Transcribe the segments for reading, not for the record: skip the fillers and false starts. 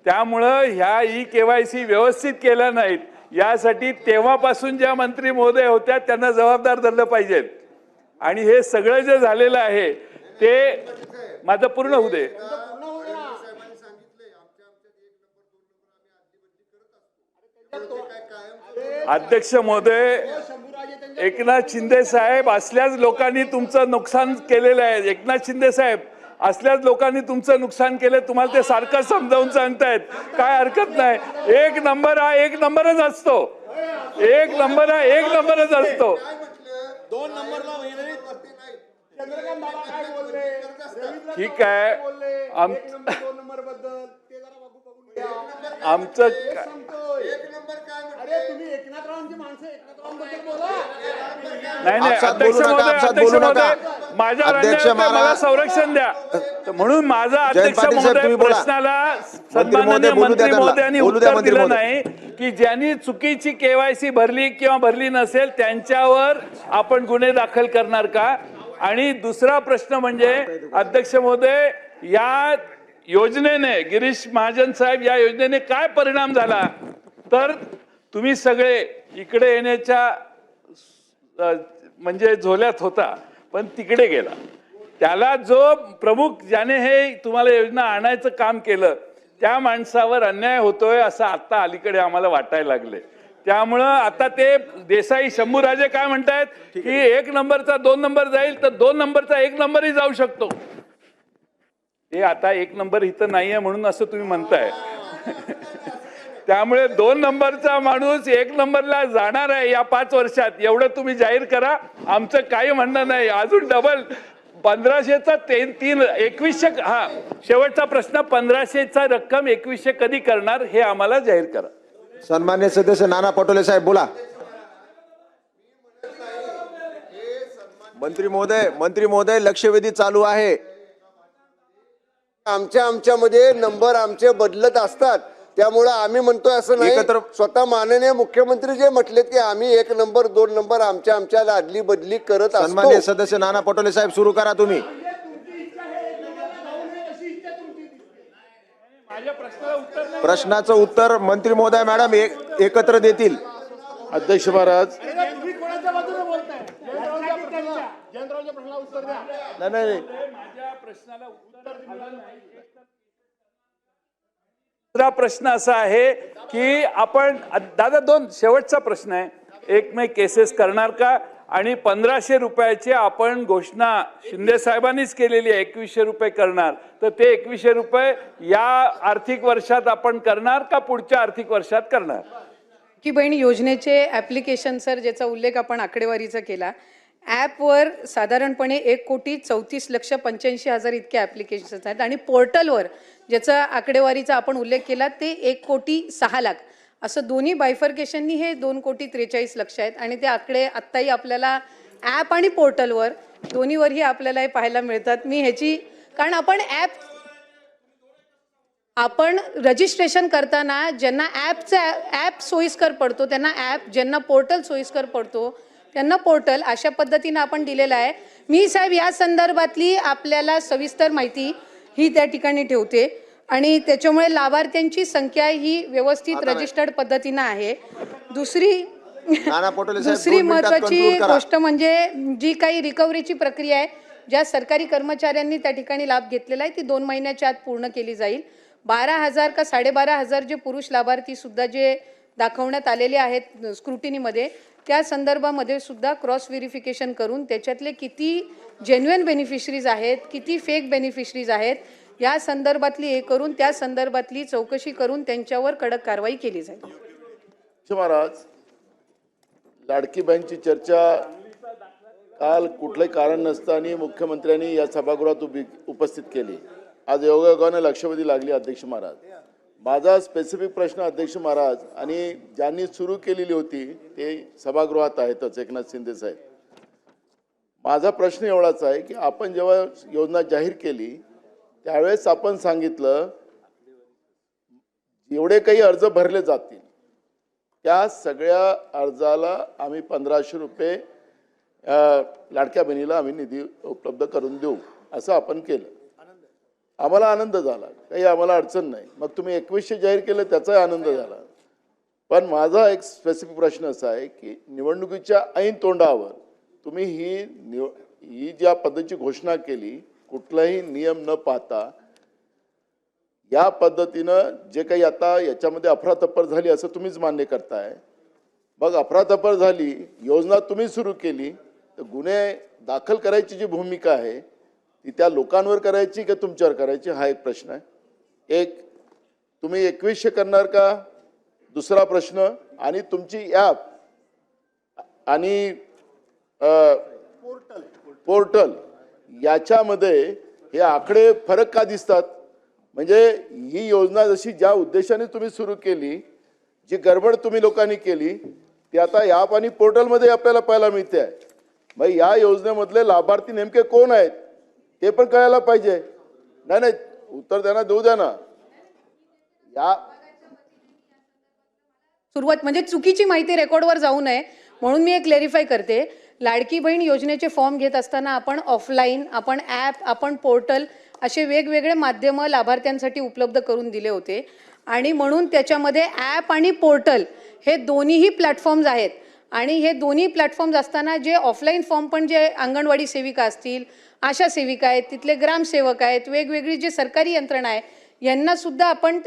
त्यामुळं ह्या ई-KYC व्यवस्थित केल्या नाहीत, यासाठी तेव्हापासून ज्या मंत्री महोदय होत्या त्यांना जबाबदार धरलं पाहिजे। आणि हे सगळं जे झालेलं आहे ते माझं पूर्ण होऊ दे। अध्यक्ष महोदय, एकनाथ शिंदे साहेब असल्याच लोकांनी तुमचं नुकसान केलेलं आहे। एकनाथ शिंदे साहेब असल्याच लोकांनी तुमचं नुकसान केलं, तुम्हाला ते सारखं समजावून सांगतायत, काय हरकत नाही। एक नंबर हा एक नंबरच असतो, एक नंबर हा एक नंबरच असतो। दोन नंबरला चंद्रकांत बाबा काय बोलले, ठीक आहे, एक नंबर दोन नंबर बद्दल ते जरा बघून घ्या। आमचं एक नंबर काय म्हटलं, अरे तुम्ही एकनाथरावांची माणसं एकनाथरावांबद्दल बोला। नाही अध्यक्ष महोदय, माझ्या मला संरक्षण द्या, म्हणून माझा अध्यक्ष महोदय प्रश्नाला सन्माननीय मंत्री महोदयांनी उत्तर दिलं नाही की ज्यांनी चुकीची KYC भरली किंवा भरली नसेल त्यांच्यावर आपण गुन्हे दाखल करणार का। आणि दुसरा प्रश्न म्हणजे अध्यक्ष महोदय, या योजनेने गिरीश महाजन साहेब या योजनेने काय परिणाम झाला, तर तुम्ही सगळे इकडे येण्याच्या म्हणजे झोल्यात होता पण तिकडे गेला। त्याला जो प्रमुख ज्याने हे तुम्हाला योजना आणायचं काम केलं त्या माणसावर अन्याय होतोय असं आता अलीकडे आम्हाला वाटायला लागले। त्यामुळं आता ते देसाई शंभूराजे काय म्हणतायत की एक नंबरचा दोन नंबर जाईल तर दोन नंबरचा एक नंबरही जाऊ शकतो। हे आता एक नंबर इथं नाहीये म्हणून असं तुम्ही म्हणताय। त्यामुळे दोन नंबरचा माणूस एक नंबरला जाणार आहे या 5 वर्षात, एवढं तुम्ही जाहीर करा। आमचं काही म्हणणं नाही, अजून डबल 1500चा 2100, हा शेवटचा प्रश्न, 1500चा रक्कम 2100 कधी करणार हे आम्हाला जाहीर करा। सन्मान्य सदस्य नाना पटोले साहेब बोला। मंत्री महोदय लक्षवेधी चालू आहे। आमच्यामध्ये नंबर आमचे बदलत असतात, त्यामुळे आम्ही म्हणतोय असं नाही। स्वतः माननीय मुख्यमंत्री जे म्हटलेत की आम्ही एक नंबर दोन नंबर आमच्या आदली बदली करत असतो। सन्मान्य सदस्य नाना पटोले साहेब सुरू करा तुम्ही। प्रश्नाचं उत्तर मंत्री महोदय मॅडम एकत्र देतील। अध्यक्ष महाराज, नाही दुसरा प्रश्न असा आहे की आपण दादा दोन शेवटचा प्रश्न आहे, एक मे केसेस करणार का, आणि 1500 रुपयाची आपण घोषणा शिंदे साहेबांनीच केलेली आहे, 2100 रुपये करणार, तर ते 2100 रुपये या आर्थिक वर्षात आपण करणार का पुढच्या आर्थिक वर्षात करणार। की बहीण योजनेचे ऍप्लिकेशन सर ज्याचा उल्लेख आपण आकडेवारीचा केला, ॲपवर साधारणपणे 1,34,85,000 इतके ॲप्लिकेशन्स आहेत आणि पोर्टलवर ज्याचा आकडेवारीचा आपण उल्लेख केला ते 1,06,00,000, असं दोन्ही बायफर्केशननी हे 2,43,00,000 आहेत। आणि ते आकडे आत्ताही आपल्याला ॲप आणि पोर्टलवर दोन्हीवरही आपल्याला हे पाहायला मिळतात। मी ह्याची कारण आपण रजिस्ट्रेशन करताना ज्यांना ॲप सोयीस्कर पडतो त्यांना ॲप, ज्यांना पोर्टल सोयीस्कर पडतो त्यांना पोर्टल, अशा पद्धतीने आपण दिलेला आहे। मी साहेब या संदर्भातली आपल्याला सविस्तर माहिती ही त्या ठिकाणी ठेवते आणि त्याच्यामुळे लाभार्थ्यांची संख्या ही व्यवस्थित रजिस्टर्ड पद्धतीने आहे। दुसरी महत्त्वाची गोष्ट म्हणजे जी काही रिकव्हरीची प्रक्रिया आहे, ज्या सरकारी कर्मचाऱ्यांनी त्या ठिकाणी लाभ घेतलेला आहे ती 2 महिन्याच्या आत पूर्ण केली जाईल। 12,000 का 12,500 जे पुरुष लाभार्थी सुद्धा जे दाखवण्यात आलेले आहेत स्क्रुटिनीमध्ये, त्या संदर्भामध्ये सुद्धा क्रॉस व्हेरिफिकेशन करून त्याच्यातले किती जेन्युइन बेनिफिशरीज आहेत, किती फेक बेनिफिशरीज आहेत, या संदर्भातली हे करून त्या संदर्भातली चौकशी करून त्यांच्यावर कडक कारवाई केली जाईल। महाराज, लाडकी बहीणची चर्चा काल कुठलंही कारण नसताना मुख्यमंत्र्यांनी या सभागृहात उपस्थित केली। आज योगायोगाने लक्षवेधी लागली। अध्यक्ष महाराज, माझा स्पेसिफिक प्रश्न अध्यक्ष महाराज, आणि ज्यांनी सुरू केलेली होती ते सभागृहात आहेतच एकनाथ शिंदे साहेब, माझा प्रश्न एवढाच आहे की आपण जेव्हा योजना जाहीर केली त्यावेळेस आपण सांगितलं एवढे काही अर्ज भरले जातील त्या सगळ्या अर्जाला आम्ही 1500 रुपये लाडक्या बहिणीला आम्ही निधी उपलब्ध करून देऊ असं आपण केलं। आम्हाला आनंद झाला, काही आम्हाला अडचण नाही. मग तुम्ही 2100 जाहीर केलं त्याचाही आनंद झाला. पण माझा एक स्पेसिफिक प्रश्न असा आहे की निवडणुकीच्या ऐन तोंडावर तुम्ही ही ज्या पद्धतीची घोषणा केली, कुठलाही नियम न पाहता या पद्धतीनं जे काही आता याच्यामध्ये अफरातफर झाली असं तुम्हीच मान्य करताय. मग अफरातफर झाली, योजना तुम्ही सुरू केली, तर गुन्हे दाखल करायची जी भूमिका आहे ती त्या लोकांवर करायची का तुमच्यावर करायची, हा एक प्रश्न आहे. एक, तुम्ही 2100 करणार का, दुसरा प्रश्न. आणि तुमची ॲप आणि पोर्टल याच्यामध्ये हे आकडे फरक का दिसतात. म्हणजे ही योजना जशी ज्या उद्देशाने तुम्ही सुरू केली, जी गडबड तुम्ही लोकांनी केली, ती आता ॲप आणि पोर्टलमध्ये आपल्याला पाहायला मिळते आहे. मग या योजनेमधले लाभार्थी नेमके कोण आहेत ते पण कळायला पाहिजे. नाही, उत्तर द्या ना, देऊ द्या ना. या सुरुवात म्हणजे चुकीची माहिती रेकॉर्डवर जाऊ नये म्हणून मी एक क्लेरिफाय करते. लाडकी बहीण योजनेचे फॉर्म घेत असताना आपण ऑफलाईन, आपण ॲप, आपण पोर्टल असे वेगवेगळे माध्यमं लाभार्थ्यांसाठी उपलब्ध करून दिले होते. आणि म्हणून त्याच्यामध्ये ॲप आणि पोर्टल हे दोन्हीही प्लॅटफॉर्म्स आहेत. आणि हे दोन्ही प्लॅटफॉर्म्स असताना जे ऑफलाईन फॉर्म पण जे अंगणवाडी सेविका असतील, आशा सेविका आहेत, तिथले ग्रामसेवक आहेत, वेगवेगळी जे सरकारी यंत्रणा आहे, यांना सुद्धा आपण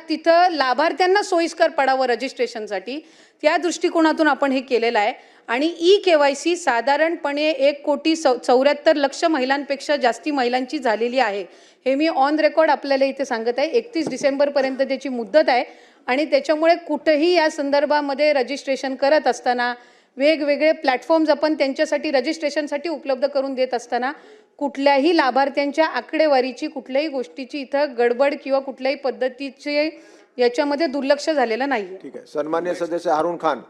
तिथं लाभार्थ्यांना सोयीस्कर पडावं रजिस्ट्रेशनसाठी, त्या दृष्टिकोनातून आपण हे केलेलं आहे. आणि ई-KYC साधारणपणे 1,74,00,000 महिलांपेक्षा जास्ती महिलांची झालेली आहे. हे मी ऑन रेकॉर्ड आपल्याला इथे सांगत आहे. 31 डिसेंबरपर्यंत त्याची मुदत आहे. आणि त्याच्यामुळे कुठेही या संदर्भामध्ये रजिस्ट्रेशन करत असताना वेगवेगळे प्लॅटफॉर्म्स आपण त्यांच्यासाठी रजिस्ट्रेशनसाठी उपलब्ध करून देत असताना कुठल्याही लाभार्थ्यांच्या आकडेवारीची, कुठल्याही गोष्टीची इथं गडबड किंवा कुठल्याही पद्धतीचे याच्यामध्ये दुर्लक्ष झालेलं नाही. ठीक आहे. सन्मान्य सदस्य हारून खान.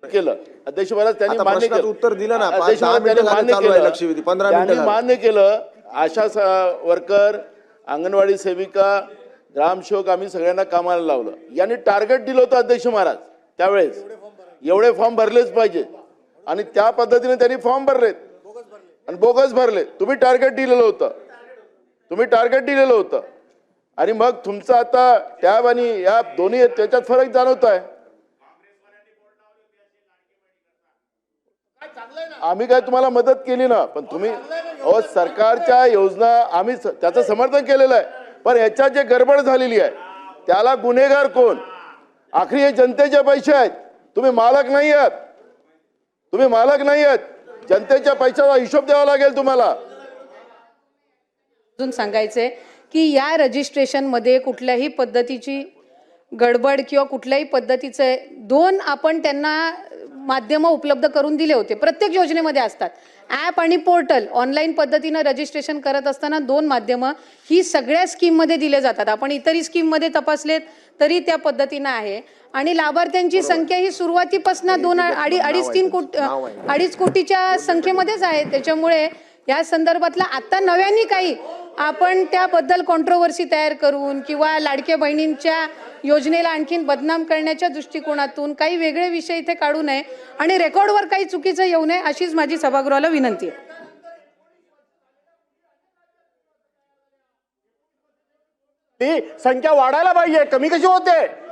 केलं अध्यक्ष महाराज, त्यांनी आता मान्य प्रश्नाचं केलं. उत्तर दिलं ना. अध्यक्ष 10 महाराज, मिनिटं त्यांनी झाले मान्य चालू आहे केलं. लक्षवेधी. 15 त्यांनी मिनिटं झाली. मान्य केलं. आशा वर्कर, अंगणवाडी सेविका, ग्रामसेवक आम्ही सगळ्यांना कामाला लावलं. यांनी टार्गेट दिलं होतं अध्यक्ष महाराज त्यावेळेस, एवढे फॉर्म भरलेच पाहिजे. आणि त्या पद्धतीने त्यांनी फॉर्म भरलेत आणि बोगस भरले. तुम्ही टार्गेट दिलेलं होतं. आणि मग तुमचं आता टॅब आणि या दोन्ही त्याच्यात फरक जाणवत आहे. आम्ही काय तुम्हाला मदत केली ना, पण तुम्ही सरकारच्या योजना आम्ही त्याचं समर्थन केलेलं आहे. पण याच्यात जे गडबड झालेली आहे त्याला गुन्हेगार कोण. आखरी हे जनतेचे पैसे आहेत. तुम्ही मालक नाही आहात. जनतेच्या पैशाचा हिशोब द्यावा लागेल तुम्हाला. अजून सांगायचंय की या रजिस्ट्रेशनमध्ये कुठल्याही पद्धतीची गडबड किंवा कुठल्याही पद्धतीचे 2 आपण त्यांना माध्यमं उपलब्ध करून दिले होते. प्रत्येक योजनेमध्ये असतात ॲप आणि पोर्टल. ऑनलाईन पद्धतीनं रजिस्ट्रेशन करत असताना 2 माध्यमं ही सगळ्या स्कीममध्ये दिले जातात. आपण इतरही स्कीममध्ये तपासलेत तरी त्या पद्धतीनं आहे. आणि लाभार्थ्यांची संख्या ही सुरुवातीपासून 2-2.5-3 कोटीच्या संख्येमध्येच आहे. त्याच्यामुळे या संदर्भातला आता नव्याने काही आपण त्याबद्दल कॉन्ट्रोवर्सी तयार करून किंवा लाडक्या बहिणींच्या योजनेला आणखीन बदनाम करण्याच्या दृष्टिकोनातून काही वेगळे विषय इथे काढू नये आणि रेकॉर्डवर काही चुकीचं येऊ नये अशीच माझी सभागृहाला विनंती आहे. ती संख्या वाढायला पाहिजे, कमी कशी होते.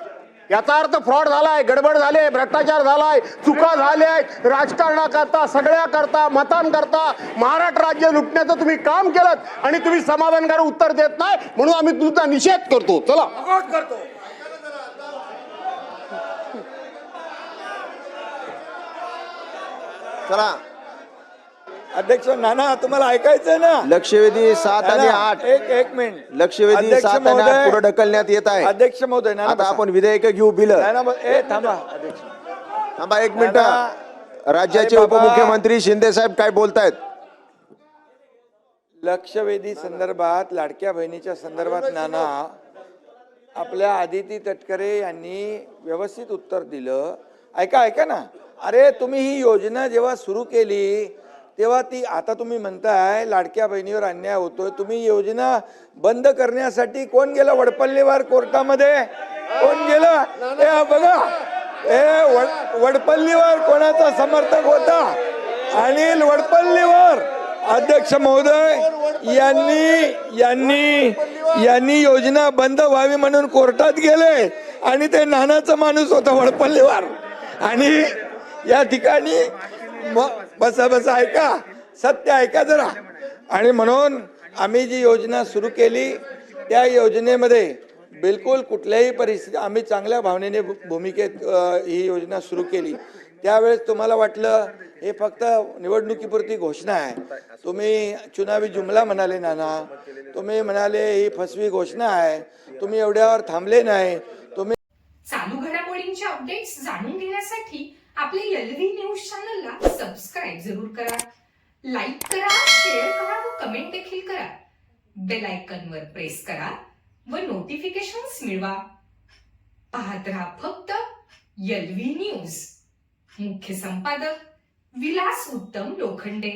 याचा अर्थ फ्रॉड झालाय, गडबड झाले, भ्रष्टाचार झालाय, चुका झाल्या, राजकारणाकरता, सगळ्या करता, मतांकरता महाराष्ट्र राज्य लुटण्याचं तुम्ही काम केलं आणि तुम्ही समाधानकारक उत्तर देत नाही म्हणून आम्ही तुमचा निषेध करतो. चला चला. अध्यक्ष नाना, तुम्हाला ऐकायचंय ना. लक्षवेधी 7 आणि 8. एक मिनिट. लक्षवेधी 7 आणि 8 पुढे ढकलण्यात येत आहे. अध्यक्ष महोदय, आता आपण विधेयक घेऊ. बिल थांबा अध्यक्ष, थांबा 1 मिनिट. राज्याचे उपमुख्यमंत्री शिंदे साहेब काय बोलतायत. लक्षवेधी संदर्भात, लाडक्या बहिणीच्या संदर्भात नाना आपल्या आदिती तटकरे यांनी व्यवस्थित उत्तर दिलं. ऐका ना. अरे तुम्ही ही योजना जेव्हा सुरू केली तेव्हा ती, आता तुम्ही म्हणताय लाडक्या बहिणीवर अन्याय होतोय, तुम्ही योजना बंद करण्यासाठी कोण गेलं वडपल्लीवार कोर्टामध्ये, कोण गेलं बघा. वडपल्लीवर कोणाचा समर्थक होता आणि वडपल्लीवर अध्यक्ष महोदय यांनी योजना बंद व्हावी म्हणून कोर्टात गेले आणि ते नानाचा माणूस होता वडपल्लीवर. आणि या ठिकाणी बसा ऐका, सत्य ऐका जरा. आणि म्हणून आम्ही जी योजना सुरू केली त्या योजनेमध्ये बिलकुल कुठल्याही परिस्थिती आम्ही चांगल्या भावनेने भूमिकेत ही योजना सुरू केली. त्यावेळेस तुम्हाला वाटलं हे फक्त निवडणुकीपुरती घोषणा आहे. तुम्ही चुनावी जुमला म्हणाले नाना, तुम्ही म्हणाले ही फसवी घोषणा आहे, तुम्ही एवढ्यावर थांबले नाही. तुम्ही चालू घडामोडींचे अपडेट्स जाणून घेण्यासाठी आपल्या LV न्यूज चॅनलला सबस्क्राईब जरूर करा, लाईक करा, शेअर करा व कमेंट देखील करा. बेल आयकॉनवर प्रेस करा व नोटिफिकेशन्स मिळवा. पाहत रहा फक्त LV न्यूज. मुख्य संपादक विलास उत्तम लोखंडे.